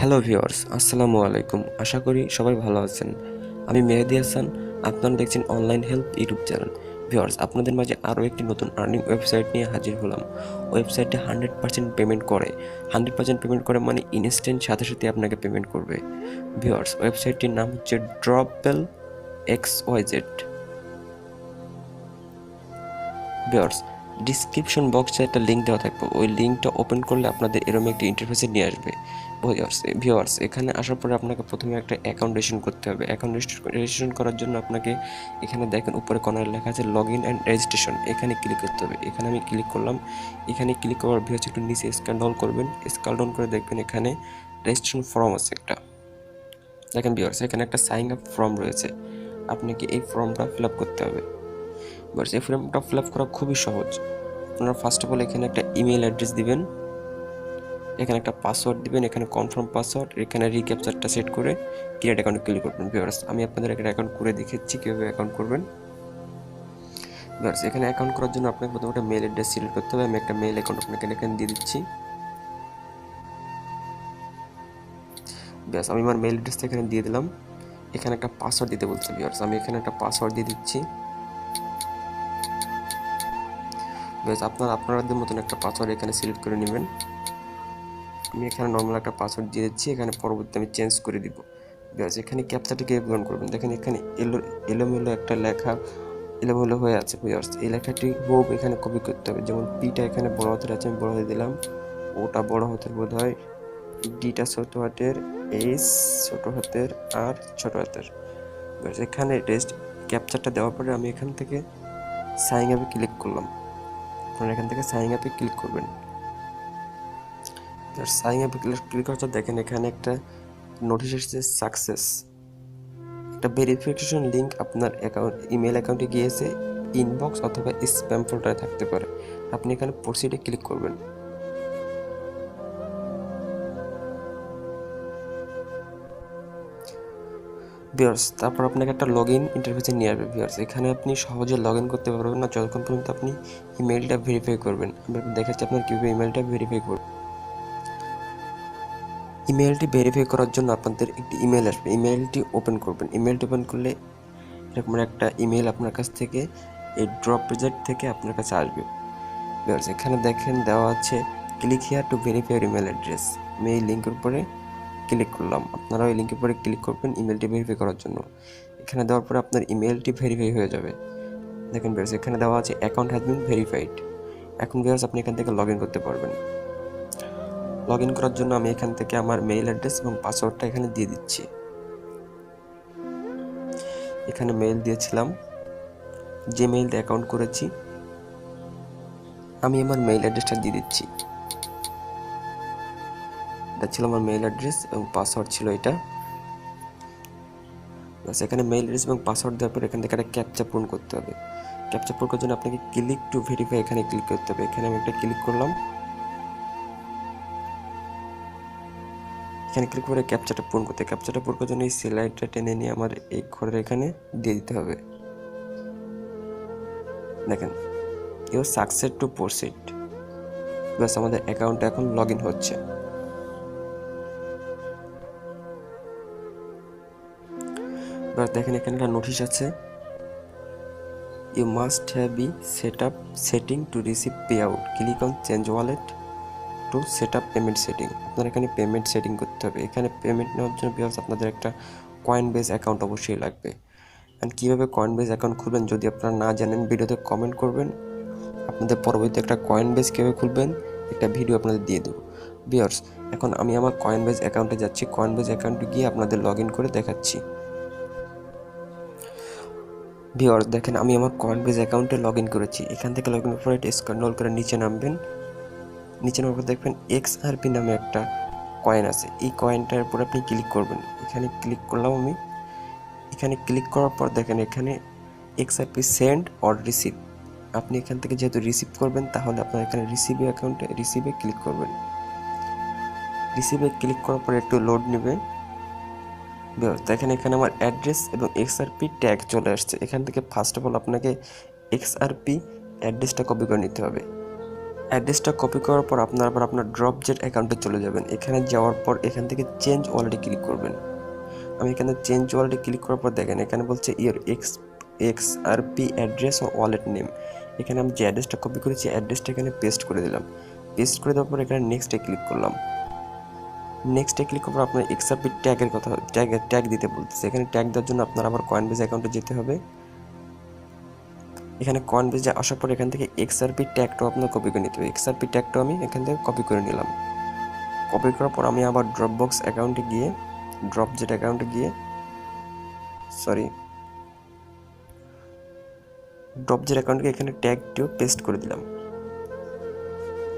Hello viewers, আসসালামু আলাইকুম। আশা করি সবাই ভালো আছেন। আমি মেহেদি হাসান, আপনারা দেখছেন online help YouTube channel. Viewers, আপনাদের মাঝে আরও একটি নতুন আর্নিং ওয়েবসাইট নিয়ে হাজির হলাম। ওয়েবসাইটে 100% পেমেন্ট করে। 100% পেমেন্ট করে মানে ইনস্ট্যান্ট সাথে সাথে আপনাকে পেমেন্ট করবে। ভিউয়ার্স, ওয়েবসাইটটির নাম হচ্ছে ড্রপবেল XYZ। ভিউয়ার্স, ডিসক্রিপশন বক্সে একটা লিঙ্ক দেওয়া থাকবে, ওই লিঙ্কটা ওপেন করলে আপনাদের এরকম একটা ইন্টারফেসে নিয়ে আসবে। ভিউয়ার্স, এখানে আসার পরে আপনাকে প্রথমে একটা অ্যাকাউন্ট রেজিস্ট্রেশন করতে হবে। অ্যাকাউন্ট রেজিস্ট্রেশন করার জন্য আপনাকে এখানে দেখেন উপরে কর্নারে লেখা আছে লগ ইন অ্যান্ড রেজিস্ট্রেশন, এখানে ক্লিক করতে হবে। এখানে আমি ক্লিক করলাম। এখানে ক্লিক করার ভিউয়ার্স একটু নিচে স্ক্রল ডাউন করবেন। স্ক্রল ডাউন করে দেখবেন এখানে রেজিস্ট্রেশন ফর্ম আছে একটা। দেখেন ভিউয়ার্স, এখানে একটা সাইন আপ ফর্ম রয়েছে, আপনাকে এই ফর্মটা ফিল আপ করতে হবে। বাট এই ফর্মটা ফিল আপ করা খুবই সহজ। আপনারা ফার্স্ট অফ অল এখানে একটা ইমেল অ্যাড্রেস দিবেন, এখানে একটা পাসওয়ার্ড দিবেন, এখানে কনফার্ম পাসওয়ার্ড, এখানে রিক্যাপচারটা সেট করে ক্রিয়েট অ্যাকাউন্টে ক্লিক করবেন। ভিউয়ার্স, আমি আপনাদের একটা অ্যাকাউন্ট করে দেখাচ্ছি কীভাবে অ্যাকাউন্ট করবেন। ভিউয়ার্স, এখানে অ্যাকাউন্ট করার জন্য আপনাকে প্রথমে একটা মেল অ্যাড্রেস সিলেক্ট করতে হবে। আমি একটা মেল অ্যাকাউন্ট আপনাকে এখানে দিয়ে দিচ্ছি। ব্যাস, আমি আমার মেল অ্যাড্রেসটা এখানে দিয়ে দিলাম। এখানে একটা পাসওয়ার্ড দিতে বলছি। ভিউয়ার্স, আমি এখানে একটা পাসওয়ার্ড দিয়ে দিচ্ছি। ব্যাস, আপনাদের মতন একটা পাসওয়ার্ড এখানে সিলেক্ট করে নেবেন। আমি এখানে নর্মাল একটা পাসওয়ার্ড দিয়ে দিচ্ছি, এখানে পরবর্তী আমি চেঞ্জ করে দিব। ব্যাস, এখানে ক্যাপচাটাকে পূরণ করবেন। দেখেন এখানে এলোমেলো একটা লেখা এলোমেলো হয়ে আছে। ভিউয়ার্স, এই লেখাটি এখানে কপি করতে হবে। যেমন পিটা এখানে বড় হাতের আছে, আমি বড় হাতে দিলাম। ওটা বড় হাতের বোধ হয়, ডিটা ছোট হাতের, এইচ ছোট হাতের, আর ছোট হাতের। ব্যাস, এখানে টেস্ট ক্যাপচারটা দেওয়ার পরে আমি এখান থেকে সাইন আপে ক্লিক করলাম। আপনারা এখান থেকে সাইন আপে ক্লিক করবেন। সাইন আপে ক্লিক করার দেখেন এখানে একটা নোটিশ এসেছে সাকসেস। একটা ভেরিফিকেশন লিঙ্ক আপনার ইমেল অ্যাকাউন্টে গিয়েছে, ইনবক্স অথবা স্প্যাম ফোল্ডারে থাকতে পারে। আপনি এখানে প্রসিডে ক্লিক করবেন। ভিউয়ার্স, তারপর আপনাকে একটা লগ ইন ইন্টারফেসে নিয়ে আসবে। ভিউয়ার্স, এখানে আপনি সহজে লগ ইন করতে পারবেন না যতক্ষণ পর্যন্ত আপনি ইমেলটা ভেরিফাই করবেন। আমি দেখাচ্ছি আপনার কীভাবে ইমেলটা ভেরিফাই করবেন। ইমেলটি ভেরিফাই করার জন্য আপনাদের একটি ইমেল আসবে, ইমেলটি ওপেন করবেন। ইমেলটি ওপেন করলে এরকম একটা ইমেল আপনার কাছ থেকে এই ড্রপ রিজাল্ট থেকে আপনার কাছে আসবে। ভিউয়ার্স, এখানে দেখেন দেওয়া আছে click here to verify your email address. আমি এই লিঙ্কের উপরে ক্লিক করলাম। আপনারা ওই লিঙ্কের উপরে ক্লিক করবেন ইমেলটি ভেরিফাই করার জন্য। এখানে দেওয়ার পরে আপনার ইমেলটি ভেরিফাই হয়ে যাবে। দেখেন ভিউয়ার্স, এখানে দেওয়া আছে অ্যাকাউন্ট হ্যাজ বিন ভেরিফাইড। এখন ভিউয়ার্স, আপনি এখান থেকে লগ ইন করতে পারবেন। লগ ইন করার জন্য আমি এখান থেকে আমার মেইল অ্যাড্রেস এবং পাসওয়ার্ডটা এখানে দিয়ে দিচ্ছি। এখানে মেইল দিয়েছিলাম, যে মেইল দিয়ে অ্যাকাউন্ট করেছি আমি আমার মেইল অ্যাড্রেসটা দিয়ে দিচ্ছি। এটা ছিল আমার মেইল অ্যাড্রেস এবং পাসওয়ার্ড ছিল এটা। বাস, এখানে মেইল অ্যাড্রেস এবং পাসওয়ার্ড দেওয়ার পর এখান থেকে একটা ক্যাপচা পূরণ করতে হবে। ক্যাপচা পূরণ করার জন্য আপনাকে ক্লিক টু ভেরিফাই এখানে ক্লিক করতে হবে। এখানে আমি একটা ক্লিক করলাম। এখানে ক্লিক করে ক্যাপচাটা পূরণ করতে ক্যাপচাটা পূরণ করার জন্য এই স্লাইডটা টেনে নিয়ে আমার এই ঘরের এখানে দিয়ে দিতে হবে। দেখেন, ইউ সাকসেস টু প্রসিড। বাস, আমাদের অ্যাকাউন্টে এখন লগ ইন হচ্ছে। বাস, দেখেন এখানে একটা নোটিশ আছে, you must have be set up setting to receive payout, click on change wallet to set up payment setting. আপনার এখানে পেমেন্ট সেটিং করতে হবে। এখানে পেমেন্ট নেওয়ার জন্য বিকজ আপনাদের একটা কয়েন বেস অ্যাকাউন্ট অবশ্যই লাগবে। অ্যান্ড কীভাবে কয়েন বেস অ্যাকাউন্ট খুলবেন যদি আপনারা না জানেন, ভিডিওতে কমেন্ট করবেন। আপনাদের পরবর্তীতে একটা কয়েন বেস কীভাবে খুলবেন একটা ভিডিও আপনাদের দিয়ে দেবো। ভিউয়ার্স, এখন আমি আমার কয়েন বেস অ্যাকাউন্টে যাচ্ছি। কয়েন বেস অ্যাকাউন্টে গিয়ে আপনাদের লগ ইন করে দেখাচ্ছি। ভিউয়ার্স, দেখেন আমি আমার কয়েন বেস অ্যাকাউন্টে লগ ইন করেছি। এখান থেকে লগ ইন করে এটা স্ক্রল করে নিচে নামবেন। নিচে নামার পর দেখবেন XRP নামে একটা কয়েন আছে, এই কয়েনটার উপর আপনি ক্লিক করবেন। এখানে ক্লিক করলাম আমি। এখানে ক্লিক করার পর দেখেন এখানে XRP সেন্ড অর রিসিভ। আপনি এখান থেকে যেহেতু রিসিভ করবেন তাহলে আপনার এখানে রিসিভ অ্যাকাউন্টে রিসিভে ক্লিক করবেন। রিসিভে ক্লিক করার পর একটু লোড নেবে। দেখেন এখানে আমার অ্যাড্রেস এবং XRP ট্যাগ চলে আসছে। এখান থেকে ফার্স্ট অফ অল আপনাকে XRP অ্যাড্রেসটা কপি করে নিতে হবে। অ্যাড্রেসটা কপি করার পর আপনার আবার আপনার ড্রপ জেট অ্যাকাউন্টে চলে যাবেন। এখানে যাওয়ার পর এখান থেকে চেঞ্জ ওয়ালেটে ক্লিক করবেন। আমি এখানে চেঞ্জ ওয়ালেটে ক্লিক করার পর দেখেন এখানে বলছে ইয়োর এক্সআরপি অ্যাড্রেস ও ওয়ালেট নেম। এখানে আমি যে অ্যাড্রেসটা কপি করেছি অ্যাড্রেসটা এখানে পেস্ট করে দিলাম। পেস্ট করে দেওয়ার পর এখানে নেক্সটে ক্লিক করলাম। নেক্সটে ক্লিক করার পর আপনার এক্সআরপি ট্যাগের কথা ট্যাগ দিতে বলতেছে। এখানে ট্যাগ দেওয়ার জন্য আপনার আবার কয়েনবেজ অ্যাকাউন্টে যেতে হবে। এখানে কয়েনবেজে আসার পর এখান থেকে এক্সআরপি ট্যাগটাও আপনার কপি করে নিতে হবে। এক্সআরপি ট্যাগটাও আমি এখান থেকে কপি করে নিলাম। কপি করার পর আমি আবার ড্রপবক্স অ্যাকাউন্টে গিয়ে ড্রপজেট অ্যাকাউন্টে গিয়ে ড্রপজেট অ্যাকাউন্টকে এখানে ট্যাগটিও পেস্ট করে দিলাম।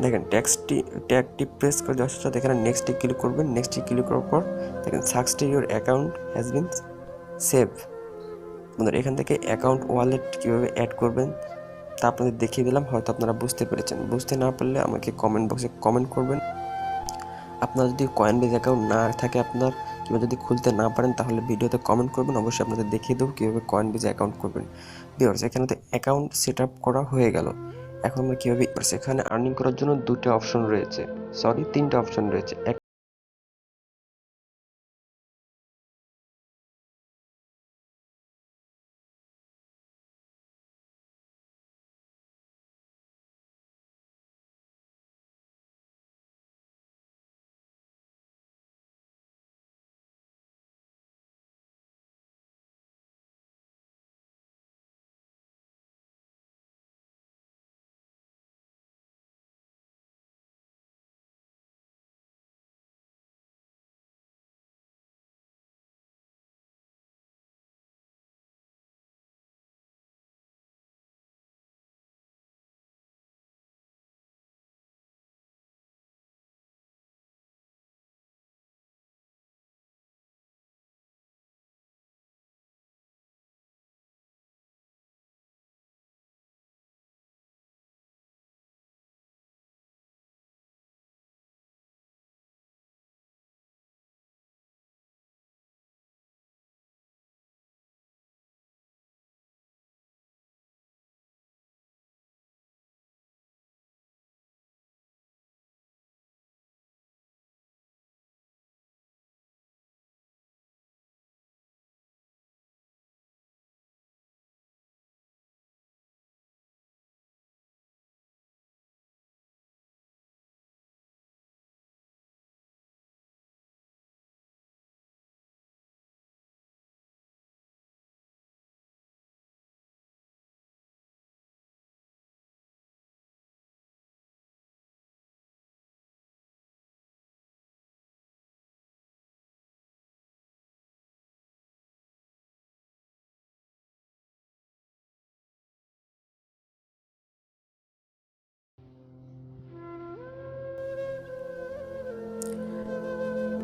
দেখেন ট্যাগটি প্রেস করে দেওয়ার সাথে এখানে নেক্সটে ক্লিক করবেন। নেক্সটে ক্লিক করার পর দেখেন successfully your account has been save. বন্ধুরা এখান থেকে অ্যাকাউন্ট ওয়ালেট কীভাবে অ্যাড করবেন তা আপনাদের দেখিয়ে দিলাম। হয়তো আপনারা বুঝতে পেরেছেন। বুঝতে না পারলে আমাকে কমেন্ট বক্সে কমেন্ট করবেন। আপনার যদি কয়েনবেজ অ্যাকাউন্ট না থাকে আপনার কিংবা যদি খুলতে না পারেন তাহলে ভিডিওতে কমেন্ট করবেন, অবশ্যই আপনাদের দেখিয়ে দেবো কীভাবে কয়েনবেজ অ্যাকাউন্ট করবেন। ভিউয়ার্স এখানে তো অ্যাকাউন্ট সেট আপ করা হয়ে গেল। এখন আমরা কীভাবে এখানে আর্নিং করার জন্য তিনটা অপশন রয়েছে।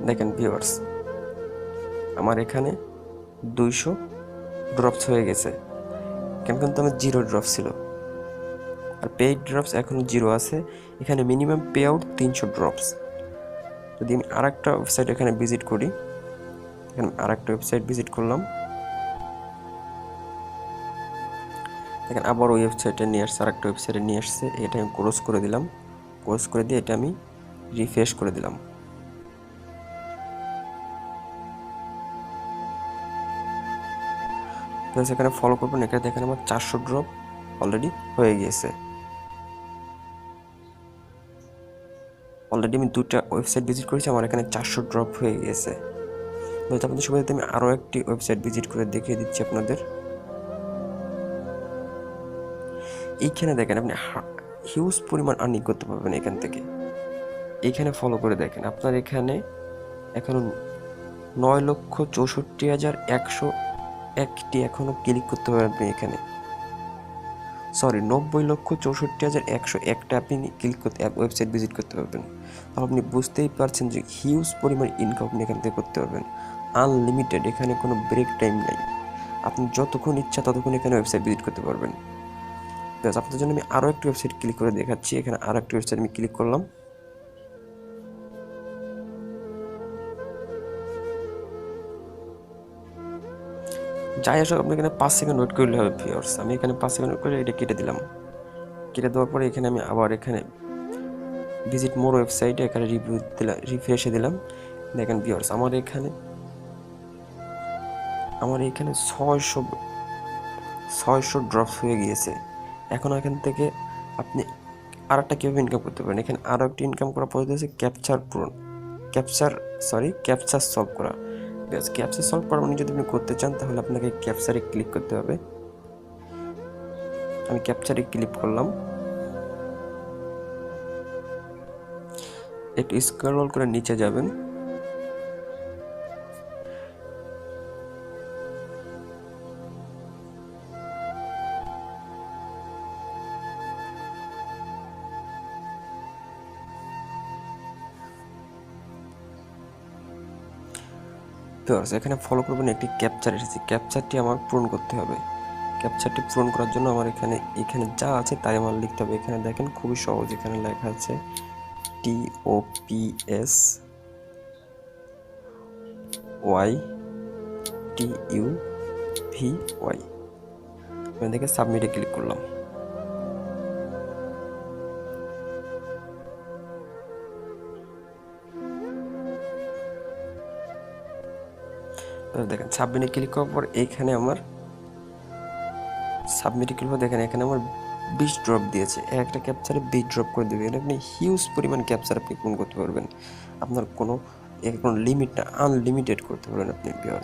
দেখেন ভিউয়ার্স আমার এখানে 200 ড্রপস হয়ে গেছে। কিন্তু আমার 0 ড্রপ ছিল, আর পেইড ড্রপস এখনও 0 আছে। এখানে মিনিমাম পে আউট 300 ড্রপস। যদি আমি আরেকটা ওয়েবসাইট এখানে ভিজিট করি, এখানে আরেকটা ওয়েবসাইট ভিজিট করলাম, দেখেন আবার ওই ওয়েবসাইটে নিয়ে আসছে, আরেকটা ওয়েবসাইটে নিয়ে আসছে। এটা আমি ক্লোজ করে দিলাম। ক্লোজ করে দিয়ে এটা আমি রিফ্রেশ করে দিলাম। এখানে ফলো করবেন। এখানে দেখেন আমার 400 ড্রপ অলরেডি হয়ে গিয়েছে। অলরেডি আমি 2টা ওয়েবসাইট ভিজিট করেছি, আমার এখানে 400 ড্রপ হয়ে গিয়েছে। আপনাদের সুবিধাতে আমি আরও একটি ওয়েবসাইট ভিজিট করে দেখিয়ে দিচ্ছি আপনাদের। এইখানে দেখেন আপনি হিউজ পরিমাণ আর্নিং করতে পারবেন এখান থেকে। এইখানে ফলো করে দেখেন আপনার এখানে এখনো 9,64,101টি এখনো ক্লিক করতে পারবেন আপনি এখানে। 90,64,101টা আপনি ক্লিক করতে ওয়েবসাইট ভিজিট করতে পারবেন। তাহলে আপনি বুঝতেই পারছেন যে হিউজ পরিমাণ ইনকাম আপনি এখান থেকে করতে পারবেন। আনলিমিটেড, এখানে কোনো ব্রেক টাইম নাই। আপনি যতক্ষণ ইচ্ছা ততক্ষণ এখানে ওয়েবসাইট ভিজিট করতে পারবেন। আপনাদের জন্য আমি আরও একটি ওয়েবসাইট ক্লিক করে দেখাচ্ছি। এখানে আরও একটি ওয়েবসাইট আমি ক্লিক করলাম। যাই আসলে আপনি এখানে 5 সেকেন্ড ওয়েট করলে হবে ভিউয়ার্স। আমি এখানে 5 সেকেন্ড ওয়েট করে এটা কেটে দিলাম। কেটে দেওয়ার পরে এখানে আমি আবার এখানে ভিজিট মোর ওয়েবসাইটে এখানে রিভিউ দিলাম, রিফ্রেশে দিলাম। দেখেন ভিউয়ার্স আমার এখানে 600 ড্রপস হয়ে গিয়েছে। এখন এখান থেকে আপনি আর একটা কীভাবে ইনকাম করতে পারেন, এখানে আরও একটি ইনকাম করার পদ্ধতি হচ্ছে ক্যাপচার সলভ করা। বেশ ক্যাপচার সলভ করা মানে যদি আপনি করতে চান তাহলে আপনাকে ক্যাপচারে ক্লিক করতে হবে। আমি ক্যাপচারে ক্লিক করলাম, একটু স্ক্রল করে নিচে যাবেন। এখানে ফলো করবেন, একটি ক্যাপচার এসেছে, ক্যাপচারটি আমার পূরণ করতে হবে। ক্যাপচারটি পূরণ করার জন্য আমার এখানে যা আছে তাই আমার লিখতে হবে। এখানে দেখেন খুবই সহজ, এখানে লেখা আছে TOPSYTUVY। আমি দেখে সাবমিটে ক্লিক করলাম। দেখেন সাবমিটে ক্লিক করার পর এইখানে আমার সাবমিটে ক্লিক করে দেখেন এখানে আমার 20 ড্রপ দিয়েছে। একটা ক্যাপচারে 20 ড্রপ করে দেবে। এটা আপনি হিউজ পরিমাণ ক্যাপচার আপনি পূরণ করতে পারবেন। আপনার কোনো লিমিট না, আনলিমিটেড করতে পারবেন আপনি ভিউয়ার।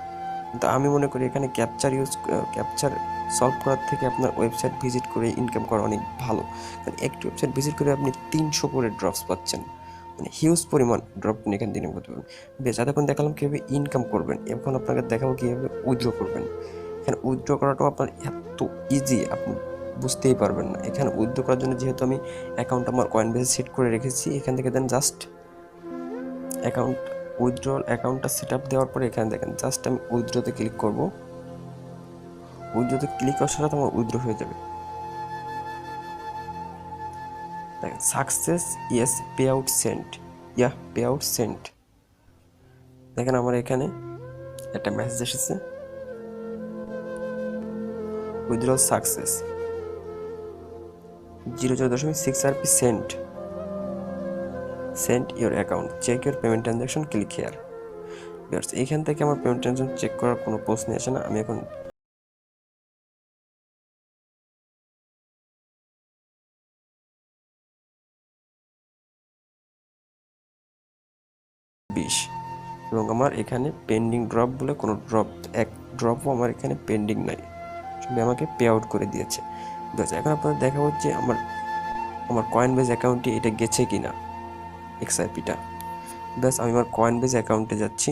কিন্তু আমি মনে করি এখানে ক্যাপচার সলভ করার থেকে আপনার ওয়েবসাইট ভিজিট করে ইনকাম করা অনেক ভালো। কারণ একটি ওয়েবসাইট ভিজিট করে আপনি 300 করে ড্রপস পাচ্ছেন, মানে হিউজ পরিমাণ ড্রপ আপনি এখানে ইনকাম করতে পারবেন। বেশ, এতক্ষণ দেখালাম কীভাবে ইনকাম করবেন, এখন আপনাকে দেখাবো কীভাবে উইথড্র করবেন। এখানে উইথড্র করাটাও আপনার এত ইজি আপনি বুঝতেই পারবেন না। এখানে উইথড্র করার জন্য যেহেতু আমি অ্যাকাউন্ট আমার কয়েনবেজে সেট করে রেখেছি, এখান থেকে দেন জাস্ট উইথড্রল অ্যাকাউন্টটা সেট আপ দেওয়ার পরে এখানে দেখেন জাস্ট আমি উইথড্রতে ক্লিক করব। উইথড্রতে ক্লিক করার সাথে আমার উইথড্র হয়ে যাবে। দেখেন success, yes, payout sent. দেখেন আমার এখানে একটা মেসেজ এসেছে, withdrawal success 0.6 RP sent your account, check your payment transaction, click here. এইখান থেকে আমার পেমেন্ট ট্রানজাকশন চেক করার কোনো প্রশ্নই আসে না। আমি এখন এবং আমার এখানে পেন্ডিং ড্রপ বলে কোনো এক ড্রপও আমার এখানে পেন্ডিং নাই, সবই আমাকে পে আউট করে দিয়েছে। ঠিক আছে, এখন আপনাদের দেখা হচ্ছে আমার কয়েনবেজ অ্যাকাউন্টে এটা গেছে কি না XRPটা। ব্যাস আমি আমার কয়েনবেজ অ্যাকাউন্টে যাচ্ছি।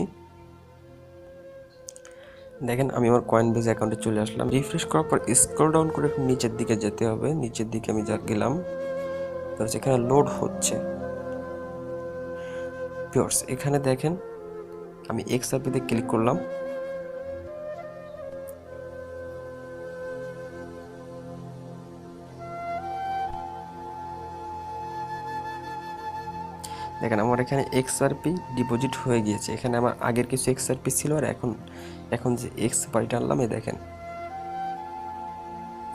দেখেন আমি আমার কয়েনবেজ অ্যাকাউন্টে চলে আসলাম। রিফ্রেশ করার পর স্ক্রল ডাউন করে একটু নিচের দিকে যেতে হবে। নিচের দিকে আমি গেলাম, এখানে লোড হচ্ছে। এখানে দেখেন আমি XRPতে ক্লিক করলাম। দেখেন আমার এখানে XRP ডিপোজিট হয়ে গিয়েছে। এখানে আমার আগের কিছু XRP ছিল, আর এখন যে এক্সপাইরিটা আনলাম, এই দেখেন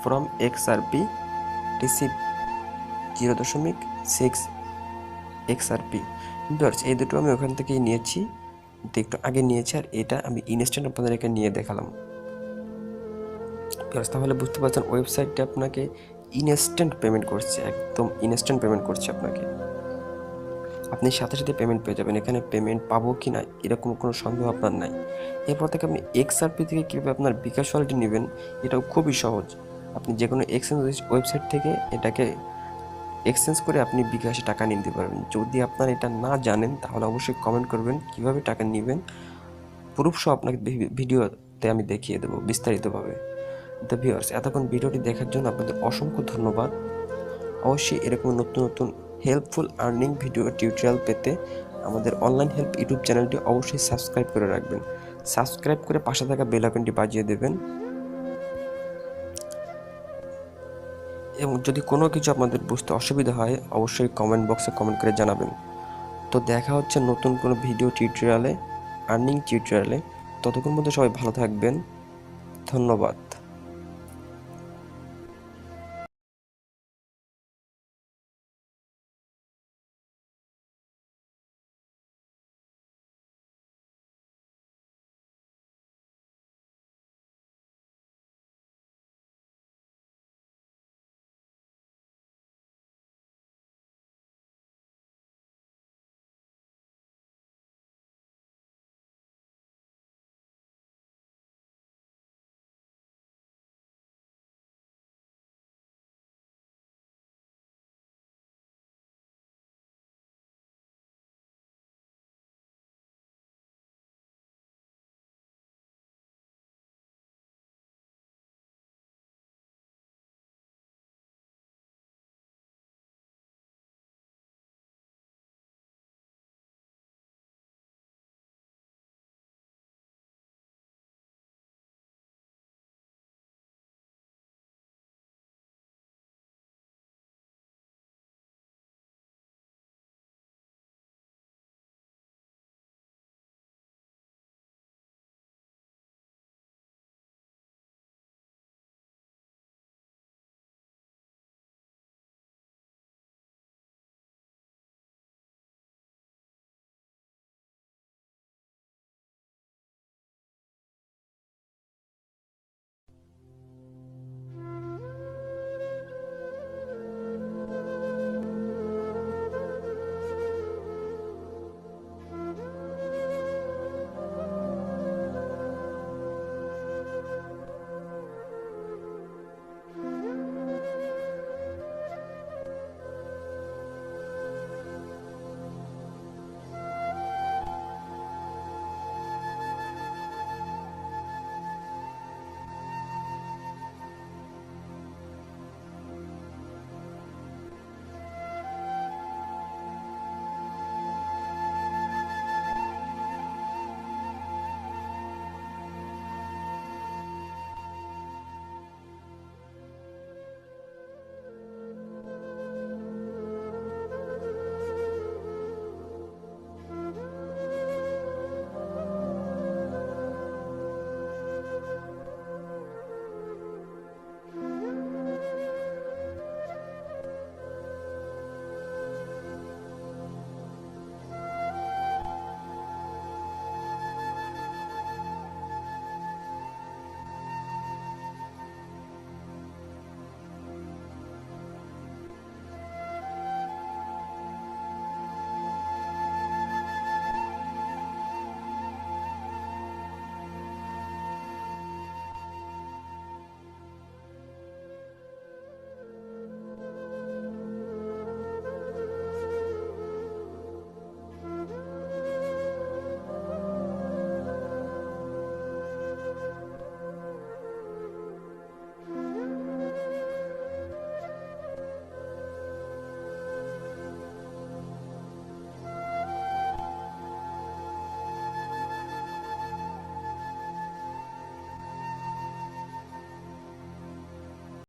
ফ্রম XRP রিসিভ 0.6 XRP। এই দুটো আমি ওখান থেকেই নিয়েছি, একটু আগে নিয়েছি, আর এটা আমি ইনস্ট্যান্ট আপনাদেরকে নিয়ে দেখালাম। তাহলে বুঝতে পারছেন ওয়েবসাইটটা আপনাকে ইনস্ট্যান্ট পেমেন্ট করছে, একদম ইনস্ট্যান্ট পেমেন্ট করছে আপনাকে। আপনি সাথে সাথে পেমেন্ট পেয়ে যাবেন। এখানে পেমেন্ট পাবো কি না এরকম কোনো সন্দেহ আপনার নাই। এরপর থেকে আপনি XRP থেকে কীভাবে আপনার বিকাশ ওয়ালেটে নেবেন এটাও খুবই সহজ। আপনি যে কোনো এক্সচেঞ্জ ওয়েবসাইট থেকে এটাকে এক্সচেঞ্জ করে আপনি বিকাশে টাকা নিতে পারবেন। যদি আপনারা এটা না জানেন তাহলে অবশ্যই কমেন্ট করবেন কীভাবে টাকা নেবেন। প্রুফ সহ আপনাকে ভিডিওতে আমি দেখিয়ে দেবো বিস্তারিতভাবে। দ্য ভিউয়ার্স, এতক্ষণ ভিডিওটি দেখার জন্য আপনাদের অসংখ্য ধন্যবাদ। অবশ্যই এরকম নতুন নতুন হেল্পফুল আর্নিং ভিডিও টিউটোরিয়াল পেতে আমাদের অনলাইন হেল্প ইউটিউব চ্যানেলটি অবশ্যই সাবস্ক্রাইব করে রাখবেন। সাবস্ক্রাইব করে পাশে থাকা বেল আইকনটি বাজিয়ে দেবেন। এবং যদি কোনো কিছু আপনাদের বুঝতে অসুবিধা হয় অবশ্যই কমেন্ট বক্সে কমেন্ট করে জানাবেন। তো দেখা হচ্ছে নতুন কোনো ভিডিও টিউটোরিয়ালে, আর্নিং টিউটোরিয়ালে। ততক্ষণ মধ্যে সবাই ভালো থাকবেন। ধন্যবাদ।